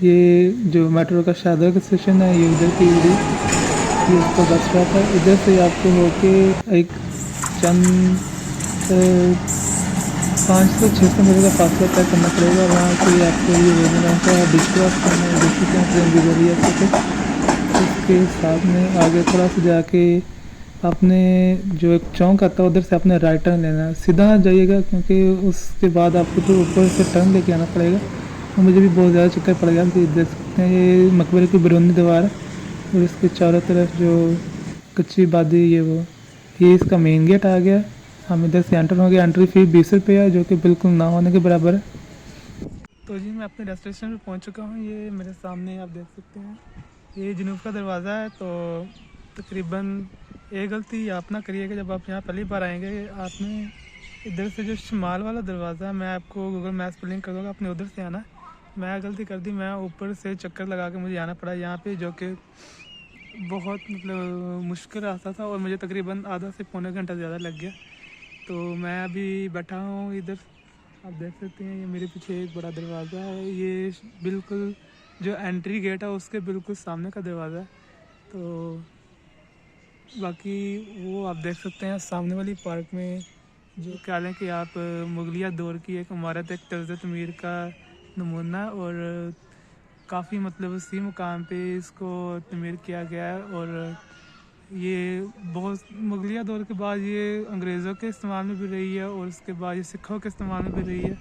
ये जो मेट्रो का शाहदरा का स्टेशन है ये उधर की ये उसका बस स्टॉप है। इधर से आपको होके एक चंद 500-600 मीटर का फासला तय करना पड़ेगा। वहाँ से आपको ये रेलवे का डिश क्रॉस करना है। डिश ट्रेन गुजर रही है उसके साथ में आगे थोड़ा सा जाके आपने जो एक चौक आता है उधर से आपने राइट टर्न लेना है। सीधा जाइएगा क्योंकि उसके बाद आपको तो ऊपर से टर्न लेके आना पड़ेगा। और मुझे भी बहुत ज़्यादा चक्कर पड़ गया कि देख सकते हैं ये मकबरे की बैरूनी दीवार है और इसके चारों तरफ जो कच्ची बादी ये इसका मेन गेट आ गया। हम इधर से एंटर हो गए। एंट्री फ़ी 20 रुपये है जो कि बिल्कुल ना होने के बराबर है। तो जी मैं अपने डेस्टिनेशन पे पहुंच चुका हूं। ये मेरे सामने आप देख सकते हैं ये जनूब का दरवाज़ा है। तो तकरीबन एक गलती आप ना करिएगा जब आप यहाँ पहली बार आएंगे। आपने इधर से जो शुमाल वाला दरवाज़ा है मैं आपको गूगल मैप्स पर लिंक कर दूँगा, आपने उधर से आना। मैं गलती कर दी, मैं ऊपर से चक्कर लगा के मुझे आना पड़ा यहाँ पे, जो कि बहुत मतलब मुश्किल रास्ता था और मुझे तकरीबन आधा से पौने घंटा ज़्यादा लग गया। तो मैं अभी बैठा हूँ इधर, आप देख सकते हैं ये मेरे पीछे एक बड़ा दरवाज़ा है। ये बिल्कुल जो एंट्री गेट है उसके बिल्कुल सामने का दरवाज़ा है। तो बाकी वो आप देख सकते हैं सामने वाली पार्क में जो कह लें कि आप मुगलिया दौर की एक इमारत, एक तर्ज तमीर का नमूना और काफ़ी मतलब उसी मुकाम पे इसको तमीर किया गया है। और ये बहुत मुगलिया दौर के बाद ये अंग्रेज़ों के इस्तेमाल में भी रही है और उसके बाद ये सिखों के इस्तेमाल में भी रही है।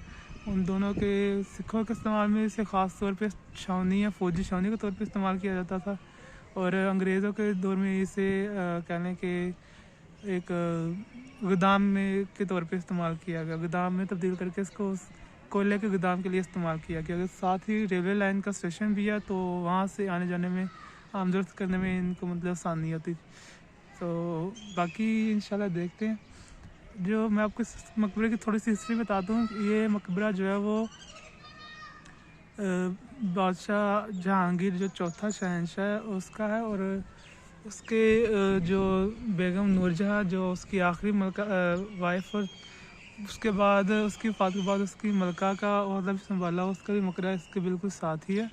उन दोनों के सिखों के इस्तेमाल में इसे ख़ास तौर पे छावनी या फ़ौजी छावनी के तौर पे इस्तेमाल किया जाता था और अंग्रेज़ों के दौर में इसे कह लें कि एक गोदाम में के तौर पे इस्तेमाल किया गया। गोदाम में तब्दील करके इसको उस कोयले के गोदाम के लिए इस्तेमाल किया गया। साथ ही रेलवे लाइन का स्टेशन भी है तो वहाँ से आने जाने में आमदरफ्त करने में इनको मतलब आसानी होती। तो बाकी इंशाल्लाह देखते हैं। जो मैं आपको इस मकबरे की थोड़ी सी हिस्ट्री बता दूँ, ये मकबरा जो है वो बादशाह जहांगीर जो चौथा शहंशाह है उसका है और उसके जो बेगम नूरजहाँ जो उसकी आखिरी मलका वाइफ और उसके बाद उसकी वफ़ात के बाद उसकी मलका का ओहदा भी संभाला, उसका भी मकबरा इसके बिल्कुल साथ ही है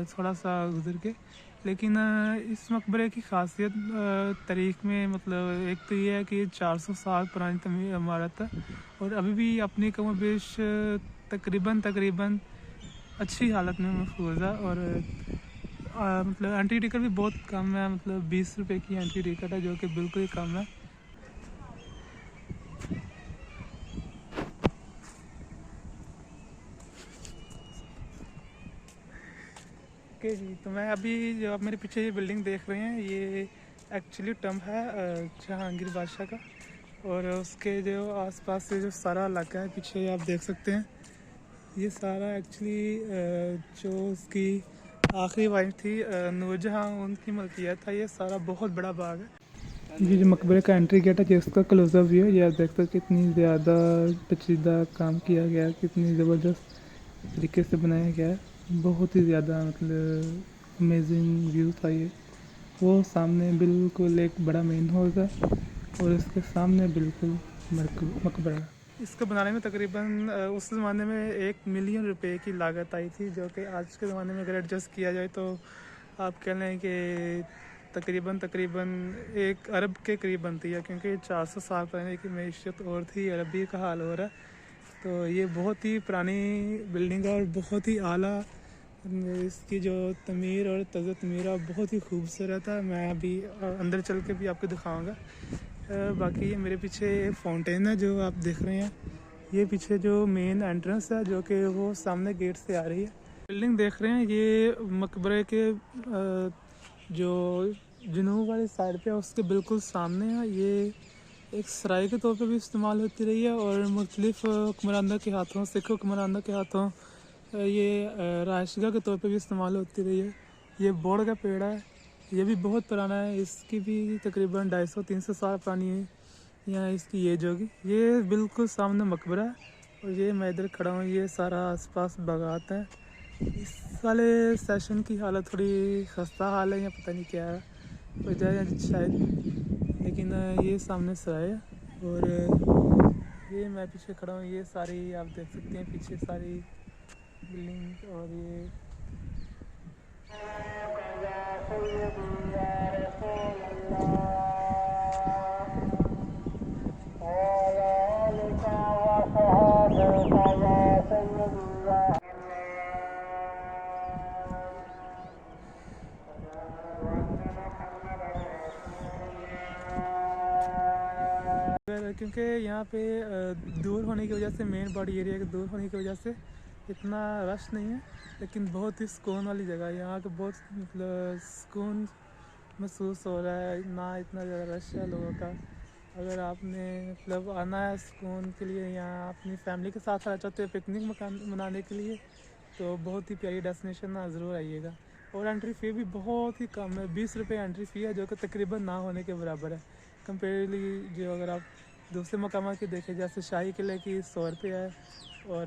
थोड़ा सा गुजर के। लेकिन इस मकबरे की खासियत तारीख़ में मतलब एक तो ये है कि 400 साल पुरानी इमारत है और अभी भी अपनी कम बेश तकरीबन अच्छी हालत में महफूज है। और मतलब एंट्री टिकट भी बहुत कम है, मतलब 20 रुपये की एंट्री टिकट है जो कि बिल्कुल ही कम है। ओके जी, तो मैं अभी जो आप मेरे पीछे ये बिल्डिंग देख रहे हैं ये एक्चुअली टम्ब है जहांगीर बादशाह का और उसके जो आसपास से जो सारा इलाका है पीछे आप देख सकते हैं ये सारा एक्चुअली जो उसकी आखिरी वाइफ थी नूरजहाँ उनकी मलकियत था। ये सारा बहुत बड़ा बाग है। ये जो मकबरे का एंट्री गेट है जिसका क्लोजअप व्यू है ये आप देख सकते कितनी ज़्यादा पेचीदा काम किया गया है, कितनी ज़बरदस्त तरीके से बनाया गया है। बहुत ही ज़्यादा मतलब अमेजिंग व्यू था ये। वो सामने बिल्कुल एक बड़ा मेन हॉल था और इसके सामने बिल्कुल मकबरा। इसको बनाने में तकरीबन उस ज़माने में 1 मिलियन रुपए की लागत आई थी, जो कि आज के ज़माने में अगर एडजस्ट किया जाए तो आप कह लें कि तकरीबन 1 अरब के करीब बनती है, क्योंकि 400 साल पहले की मैशियत और थी, अरबी का हाल हो रहा है। तो ये बहुत ही पुरानी बिल्डिंग है और बहुत ही आला इसकी जो तमीर और तज़ तमीर बहुत ही खूबसूरत है। मैं अभी अंदर चल के भी आपको दिखाऊंगा। बाकी ये मेरे पीछे फाउंटेन है जो आप देख रहे हैं, ये पीछे जो मेन एंट्रेंस है जो कि वो सामने गेट से आ रही है। बिल्डिंग देख रहे हैं ये मकबरे के जो जनूब वाली साइड पे उसके बिल्कुल सामने है। ये एक सराय के तौर पे भी इस्तेमाल होती रही है और मुख्तलिफ़ हुक्मरानों के हाथों, सिख हुक्मरानों के हाथों ये राइशगा के तौर पे भी इस्तेमाल होती रही है। ये बोड़ का पेड़ है, ये भी बहुत पुराना है, इसकी भी तकरीबन 250-300 साल पुरानी है यहाँ इसकी एज होगी। ये बिल्कुल सामने मकबरा है और ये मैं इधर खड़ा हूँ, ये सारा आसपास बागात है। इस वाले सेशन की हालत थोड़ी खस्ता हाल है या पता नहीं क्या है वजह है शायद, लेकिन ये सामने सराय है और ये मैं पीछे खड़ा हूँ। ये सारी आप देख सकते हैं पीछे सारी बिल्डिंग और ये क्योंकि यहाँ पे दूर होने की वजह से, मेन बॉडी एरिया के दूर होने की वजह से इतना रश नहीं है, लेकिन बहुत ही सुकून वाली जगह है। यहाँ का बहुत मतलब सुकून महसूस हो रहा है, ना इतना ज़्यादा रश है लोगों का। अगर आपने मतलब आना है सुकून के लिए, यहाँ अपनी फैमिली के साथ आना चाहते हो पिकनिक मनाने के लिए, तो बहुत ही प्यारी डेस्टिनेशन है, ज़रूर आइएगा। और एंट्री फ़ी भी बहुत ही कम है, 20 रुपये एंट्री फ़ी है, जो कि तकरीबन ना होने के बराबर है। कंपेरेटिवली जो अगर आप दूसरे मकाम की देखें, जैसे शाही किले की 100 रुपये है, और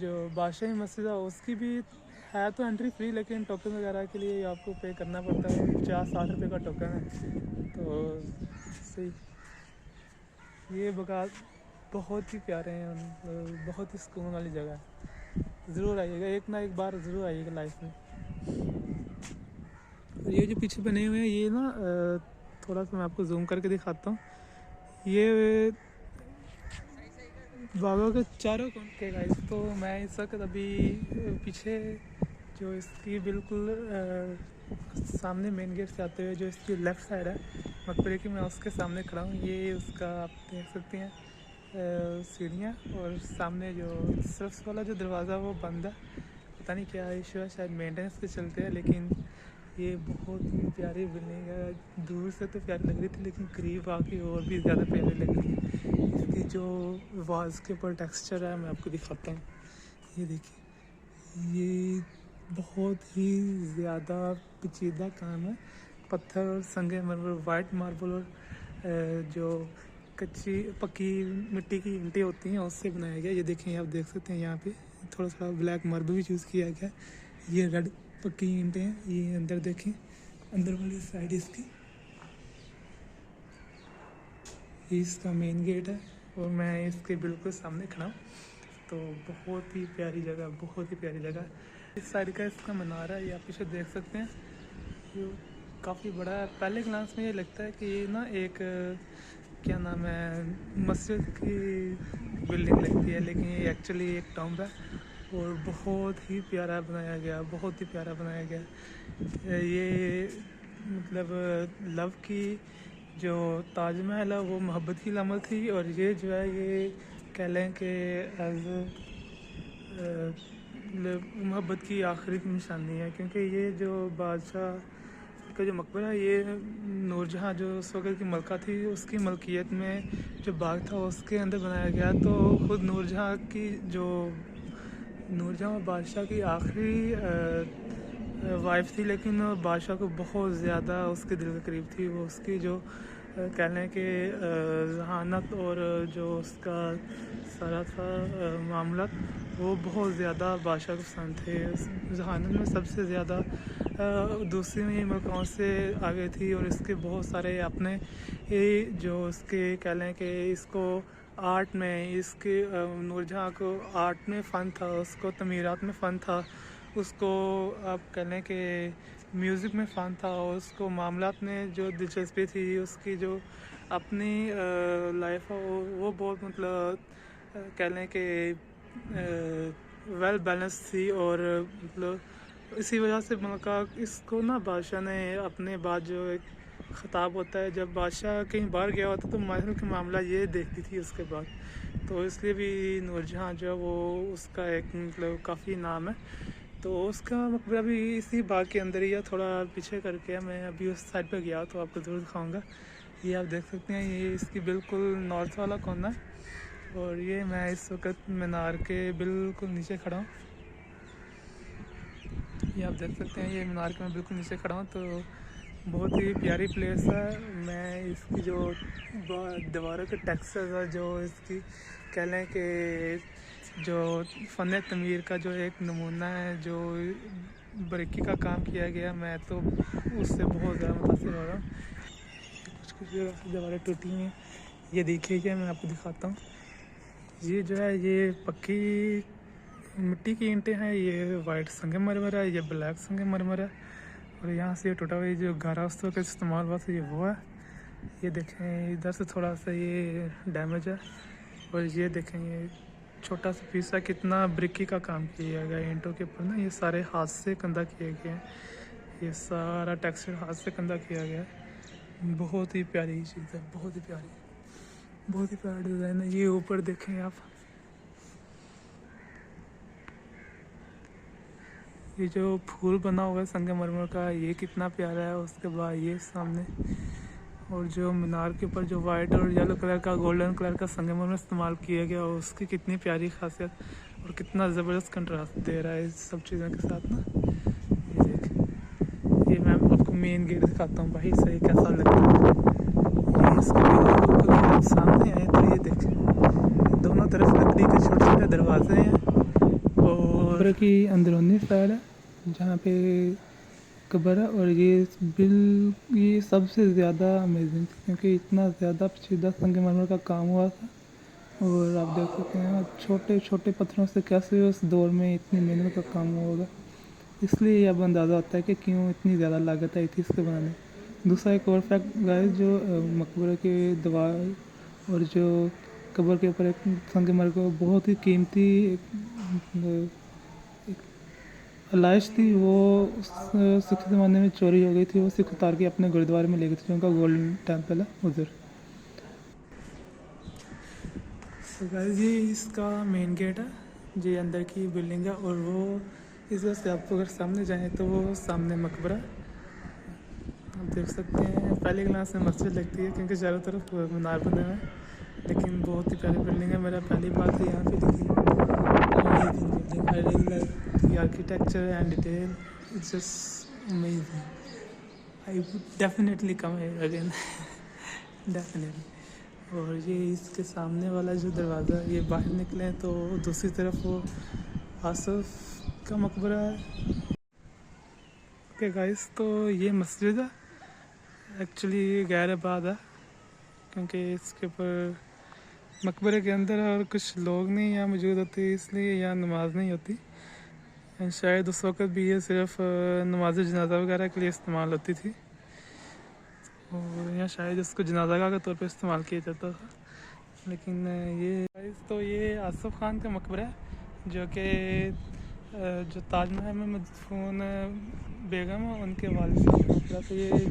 जो बादशाही मस्जिद है उसकी भी है तो एंट्री फ्री, लेकिन टोकन वगैरह के लिए आपको पे करना पड़ता है, 50-60 रुपये का टोकन है। तो सही, ये बगात बहुत ही प्यारे हैं, बहुत ही सुकून वाली जगह है। ज़रूर आइएगा, एक ना एक बार ज़रूर आइएगा लाइफ में। ये जो पीछे बने हुए हैं ये ना, थोड़ा सा मैं आपको जूम करके दिखाता हूँ। ये बाबा के चारों कोण के गाइस। तो मैं इस वक्त अभी पीछे जो इसकी बिल्कुल सामने मेन गेट से आते हुए जो इसकी लेफ़्ट साइड है मकबरे की, मैं उसके सामने खड़ा हूँ। ये उसका आप देख सकते हैं सीढ़ियाँ, और सामने जो सिर्फ वाला जो दरवाज़ा वो बंद है, पता नहीं क्या इशू है, शायद मेंटेनेंस पे चलते हैं। लेकिन ये बहुत ही प्यारी बिल्डिंग है, दूर से तो प्यारी लग रही थी, लेकिन करीब आके और भी ज़्यादा प्यारी लग रही है। इसकी जो वॉल्स के ऊपर टेक्सचर है मैं आपको दिखाता हूँ। ये देखिए, ये बहुत ही ज़्यादा पेचीदा काम है। पत्थर और संगे मरमर, वाइट मार्बल और जो कच्ची पक्की मिट्टी की ईंटें होती हैं उससे बनाया गया। ये देखें, आप देख सकते हैं यहाँ पे थोड़ा सा ब्लैक मार्बल भी यूज़ किया गया। ये रेड पक्की ईंटें हैं। ये अंदर देखें, अंदर वाली साइड इसकी, ये इसका मेन गेट है, और मैं इसके बिल्कुल सामने खड़ा हूँ। तो बहुत ही प्यारी जगह, बहुत ही प्यारी जगह। इस साइड का इसका मीनार है, ये आप पीछे देख सकते हैं, ये काफ़ी बड़ा है। पहले ग्लांस में ये लगता है कि ये ना एक क्या नाम है मस्जिद की बिल्डिंग लगती है, लेकिन ये एक्चुअली एक टॉम्ब है, और बहुत ही प्यारा बनाया गया, बहुत ही प्यारा बनाया गया। ये मतलब लव की जो ताजमहल है वो मोहब्बत की अलामत थी, और ये जो है ये कह लें कि एज मोहब्बत की आखिरी निशानी है, क्योंकि ये जो बादशाह का जो मकबरा है, ये नूरजहाँ जो उस वक्त की मलका थी उसकी मलकियत में जो बाग था उसके अंदर बनाया गया। तो ख़ुद नूरजहाँ की जो नूरजहाँ बादशाह की आखिरी वाइफ थी, लेकिन बादशाह को बहुत ज़्यादा उसके दिल के करीब थी। वो उसकी जो कह लें कि जहानत और जो उसका सारा था मामला, वो बहुत ज़्यादा बादशाह को पसंद थे। जहानत में सबसे ज़्यादा दूसरी में मलकाओं से आगे थी, और इसके बहुत सारे अपने जो उसके कह लें कि इसको आर्ट में, इसके नूरजहाँ को आर्ट में फ़न था, उसको तमीरात में फ़न था, उसको आप कह लें कि म्यूज़िक में फ़न था, और उसको मामलात में जो दिलचस्पी थी, उसकी जो अपनी लाइफ है वो बहुत मतलब कह लें कि वेल बैलेंस थी। और मतलब इसी वजह से मतलब इसको ना बादशाह ने अपने बाद जो एक ख़िताब होता है, जब बादशाह कहीं बाहर गया होता तो महल का मामला ये देखती थी उसके बाद, तो इसलिए भी नूरजहाँ जो है वो उसका एक मतलब काफ़ी नाम है। तो उसका मकबरा भी इसी बाग के अंदर ही है, थोड़ा पीछे करके। मैं अभी उस साइड पर गया तो आपको ज़रूर दिखाऊंगा। ये आप देख सकते हैं, ये इसकी बिल्कुल नॉर्थ वाला कोना है, और ये मैं इस वक्त मीनार के बिल्कुल नीचे खड़ा हूँ। ये आप देख सकते हैं, ये मीनार के मैं बिल्कुल नीचे खड़ा हूँ। तो बहुत ही प्यारी प्लेस है। मैं इसकी जो दीवारों के टेक्सचर्स है, जो इसकी कह लें कि जो फ़न तमीर का जो एक नमूना है, जो बारीकी का काम किया गया, मैं तो उससे बहुत ज़्यादा मुतासिर हो रहा हूँ। कुछ दीवारें टूटी हुई हैं, ये देखिए, क्या मैं आपको दिखाता हूँ। ये जो है ये पक्की मिट्टी की ईंटें हैं, ये वाइट संगमरमर है, ये ब्लैक संगमरमर है, और यहाँ से ये टूटा हुआ जो गारा उस का इस्तेमाल हुआ था ये वो है। ये देखें, इधर से थोड़ा सा ये डैमेज है, और ये देखें ये छोटा सा पीस है, कितना ब्रिकी का काम किया गया है ईंटों के ऊपर ना। ये सारे हाथ से कंधा किए गए हैं, ये सारा टेक्सचर हाथ से कंधा किया गया है। बहुत ही प्यारी चीज़ है, बहुत ही प्यारी। बहुत ही प्यारा डिज़ाइन है। ये ऊपर देखें आप, ये जो फूल बना हुआ है संगमरमर का, ये कितना प्यारा है। उसके बाद ये सामने, और जो मीनार के ऊपर जो वाइट और येलो कलर का, गोल्डन कलर का संगमरमर इस्तेमाल किया गया, उसकी कितनी प्यारी खासियत और कितना ज़बरदस्त कंट्रास्ट दे रहा है इस सब चीज़ों के साथ ना। ये देख, ये मैं आपको मेन गेट दिखाता हूँ भाई, सही कैसा लगता है। ये इसका बिल्कुल आप सामने आए तो ये देख, दोनों तरफ लकड़ी के छोटे छोटे दरवाजे हैं और की अंदरूनी साइड है जहाँ पे कब्र है। और ये सबसे ज़्यादा अमेजिंग, क्योंकि इतना ज़्यादा पेचीदा संगमरमर का काम हुआ था। और आप देख सकते हैं छोटे छोटे पत्थरों से कैसे उस दौर में इतनी मेहनत का काम हुआ होगा। इसलिए अब अंदाज़ा होता है कि क्यों इतनी ज़्यादा लागत आई थी इसके बनाने। दूसरा एक और फैक्ट गाइस, जो मकबरे के दीवार और जो कब्र के ऊपर एक संगमरमर को बहुत ही कीमती एक अलाइश थी, वो उस सिख ज़माने में चोरी हो गई थी। वो सिख उतार के अपने गुरुद्वारे में ले गए थे, जो उनका गोल्डन टेम्पल है उधर। तो गाइस ये इसका मेन गेट है, ये अंदर की बिल्डिंग है। और वो इस वजह से आप अगर सामने जाएं तो वो सामने मकबरा आप देख सकते हैं। पहले क्लास में मस्जिद लगती है क्योंकि चारों तरफ मीनार बने हुए हैं, लेकिन बहुत ही प्यारी बिल्डिंग है। मेरा पहली बार थी यहाँ पे देखी, amazing building. I really like the architecture and detail, it's just amazing. I would definitely come here again definitely. और ये इसके सामने वाला जो दरवाज़ा, ये बाहर निकले तो दूसरी तरफ वो आसफ का मकबरा है। ओके गाइस, तो ये मस्जिद है, एक्चुअली ये गैर आबाद है क्योंकि इसके ऊपर मकबरे के अंदर और कुछ लोग नहीं यहाँ मौजूद होते, इसलिए यहाँ नमाज नहीं होती। शायद उस वक़्त भी ये सिर्फ नमाज जनाजा वगैरह के लिए इस्तेमाल होती थी, और यहाँ शायद इसको जनाज़ागाह के तौर पे इस्तेमाल किया जाता था। लेकिन ये तो ये आसफ खान का मकबरा है, जो कि जो ताजमहल में मदफून बेगम है उनके वालिद साहब का मकबरा। तो ये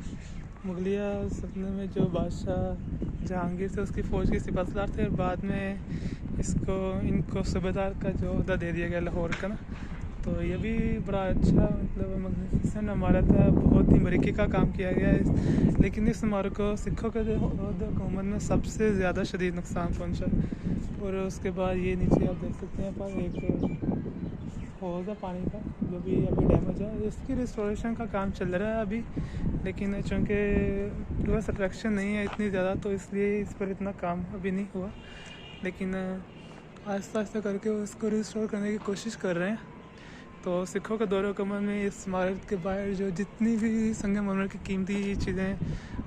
मुगलिया सल्तनत में जो बादशाह जहांगीर थे उसकी फ़ौज के सिपहसालार थे, और बाद में इनको सूबेदार का जो ओहदा दे दिया गया लाहौर का ना। तो ये भी बड़ा अच्छा मतलब मैग्निफिसेंट इमारत है, बहुत ही बारीकी का काम किया गया है। लेकिन इस इमारत को सिखों के जो हुकूमत में सबसे ज़्यादा शदीद नुकसान पहुंचा। और उसके बाद ये नीचे आप देख सकते हैं पर एक हौज़ है पानी का, जो भी अभी डैमेज है। इसकी रिस्टोरेशन का काम चल रहा है अभी, लेकिन चूँकि टूरिस्ट अट्रैक्शन नहीं है इतनी ज़्यादा, तो इसलिए इस पर इतना काम अभी नहीं हुआ। लेकिन आहिस्ता आहिस्ता करके उसको रिस्टोर करने की कोशिश कर रहे हैं। तो सिखों के दौर हुकूमत में इस इमारत के बाहर जो जितनी भी संगमरमर की कीमती चीज़ें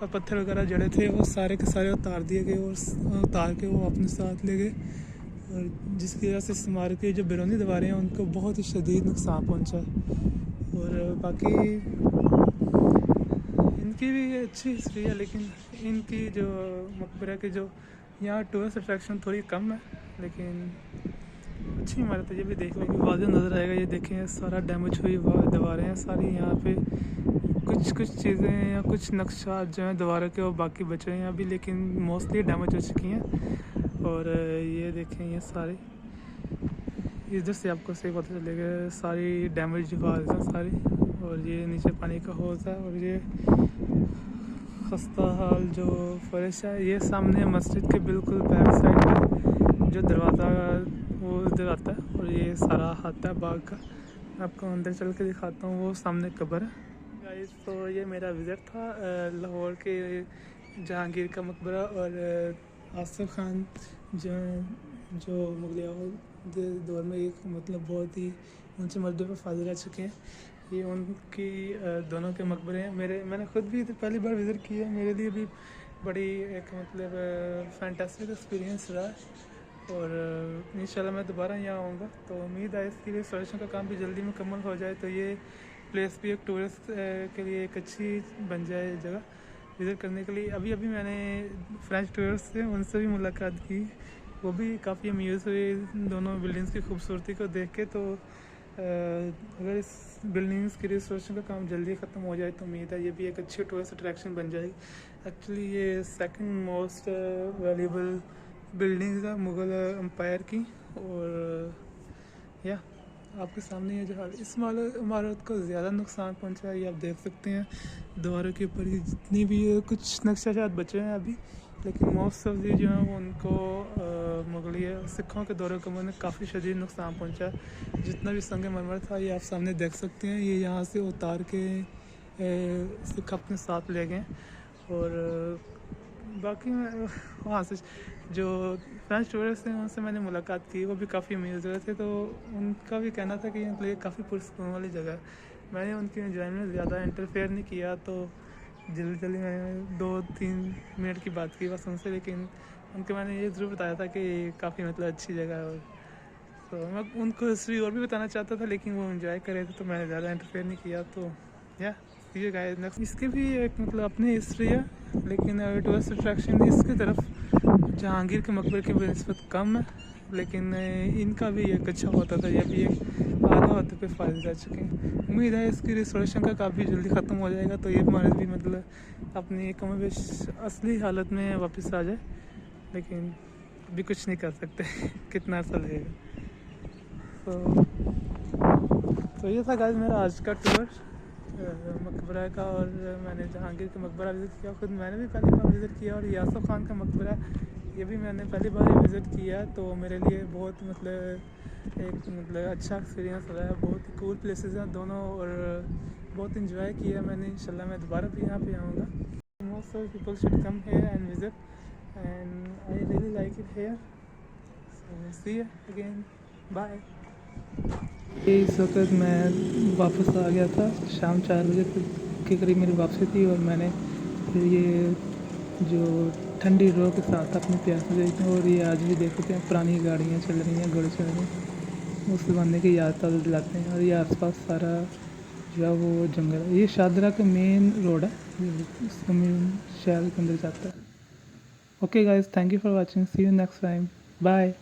और पत्थर वगैरह जड़े थे, वो सारे के सारे उतार दिए गए और उतार के वो अपने साथ ले गए। और जिसकी वजह से इस इमारत की जो बैरूनी दीवारें हैं उनको बहुत ही शदीद नुकसान पहुंचा। और बाकी इनकी भी अच्छी हिस्ट्री है, लेकिन इनकी जो मकबरा के जो यहाँ टूरिस्ट अट्रैक्शन थोड़ी कम है, लेकिन अच्छी इमारत है। ये भी देखने के बाद नज़र आएगा। ये देखें सारा डैमेज हुई दीवारें हैं सारी, यहाँ पे कुछ चीज़ें या कुछ नक्शा जो है दीवारों के वो बाकी बचे हैं अभी, लेकिन मोस्टली डैमेज हो चुकी हैं। और ये देखें ये सारी, इधर से आपको सही पता चलेगा, सारी डैमेज दीवार हैं सारी। और ये नीचे पानी का हौज़ है, और ये खस्ता हाल जो फर्श है, ये सामने मस्जिद के बिल्कुल बैक साइड में जो दरवाज़ा वो इधर आता है। और ये सारा हाथा बाग का आपको अंदर चल के दिखाता हूँ, वो सामने कब्र है गाइस। तो ये मेरा विज़िट था लाहौर के जहांगीर का मकबरा और आसिफ खान जो मुगलिया दौर में एक मतलब बहुत ही ऊंचे मर्दे पर फाज़ रह चुके हैं। ये उनकी दोनों के मकबरे हैं। मैंने ख़ुद भी पहली बार विज़िट किया, मेरे लिए भी बड़ी एक मतलब फैंटास्टिक एक्सपीरियंस रहा। और इंशाल्लाह मैं दोबारा यहाँ आऊँगा, तो उम्मीद है इसकी रिस्टोरेशन का काम भी जल्दी मुकम्मल हो जाए, तो ये प्लेस भी एक टूरिस्ट के लिए एक अच्छी बन जाए जगह विज़िट करने के लिए। अभी मैंने फ्रेंच टूरिस्ट थे, उनसे भी मुलाकात की, वो भी काफ़ी अम्यूज़ हुए दोनों बिल्डिंग्स की खूबसूरती को देख के। तो अगर इस बिल्डिंग्स की रिस्टोरेशन का काम जल्दी ख़त्म हो जाए तो उम्मीद है ये भी एक अच्छी टूरिस्ट अट्रैक्शन बन जाएगी। एक्चुअली ये सेकंड मोस्ट वैल्यूबल बिल्डिंग्स है मुग़ल एम्पायर की। और या आपके सामने ये जो हाल इस इमारत को ज़्यादा नुकसान पहुंचा है, ये आप देख सकते हैं दीवारों के ऊपर ये जितनी भी कुछ नक्शाशात बचे हैं अभी, लेकिन मोस्ट ऑफ दी जो हैं वो उनको मुगलिया सिखों के दौरे को उन्होंने काफ़ी शदीद नुकसान पहुंचा। जितना भी संग मरमर था ये आप सामने देख सकते हैं, ये यहाँ से उतार के सिख अपने साथ ले गए। और बाकी वहाँ से जो फ्रेंच टूरिस्ट हैं उनसे मैंने मुलाकात की, वो भी काफ़ी अमीर हुए थे, तो उनका भी कहना था कि मतलब ये काफ़ी पुरस्कून वाली जगह है। मैंने उनकी एंजॉयमेंट में ज़्यादा इंटरफेयर नहीं किया, तो जल्दी जल्दी मैंने 2-3 मिनट की बात की बस उनसे, लेकिन उनको मैंने ये ज़रूर बताया था कि काफ़ी मतलब अच्छी जगह है। और तो मैं उनको हिस्ट्री और भी बताना चाहता था, लेकिन वो एंजॉय कर रहे थे तो मैंने ज़्यादा इंटरफेयर नहीं किया। तो या ये गाइस नेक्स्ट इसके भी एक मतलब अपनी हिस्ट्री है, लेकिन टूरिस्ट अट्रैक्शन इसकी तरफ जहांगीर के मकबरे की नस्बत कम है, लेकिन इनका भी एक अच्छा होता था, यह भी एक आधा होते पे फ़ायदे जा चुके हैं। उम्मीद है इसकी रिस्टोरेशन का काफ़ी जल्दी ख़त्म हो जाएगा तो ये हमारे भी मतलब अपनी कमोबेश असली हालत में वापस आ जाए, लेकिन अभी कुछ नहीं कर सकते कितना अर्सा लगेगा। तो ये था गाइस मेरा आज का टूर मकबरा का। और मैंने जहांगीर का मकबरा विज़िट किया, खुद मैंने भी पहली बार विज़िट किया। और यासर ख़ान का मकबरा ये भी मैंने पहली बार विज़िट किया, तो मेरे लिए बहुत मतलब एक मतलब अच्छा एक्सपीरियंस रहा है। बहुत ही कूल प्लेसेस हैं दोनों और बहुत इंजॉय किया मैंने। इंशाल्लाह मैं दोबारा भी यहाँ पे आऊँगा। Most of people should come here and visit and I really like it here. So see you again, bye. इस वक्त मैं वापस आ गया था, शाम 4 बजे के करीब मेरी वापसी थी। और मैंने फिर ये जो ठंडी रो के साथ अपने प्यास बुझाई थी। और ये आज भी देख सकते हैं पुरानी गाड़ियाँ चल रही हैं, घोड़े चल रहे हैं, उस ज़माने की याद ताज़ा दिलाते हैं। और ये आसपास सारा जो है वो जंगल है। ये शादरा का मेन रोड है, इसका मेन शहर के अंदर जाता है। Okay guys, thank you for watching, see you next time, bye.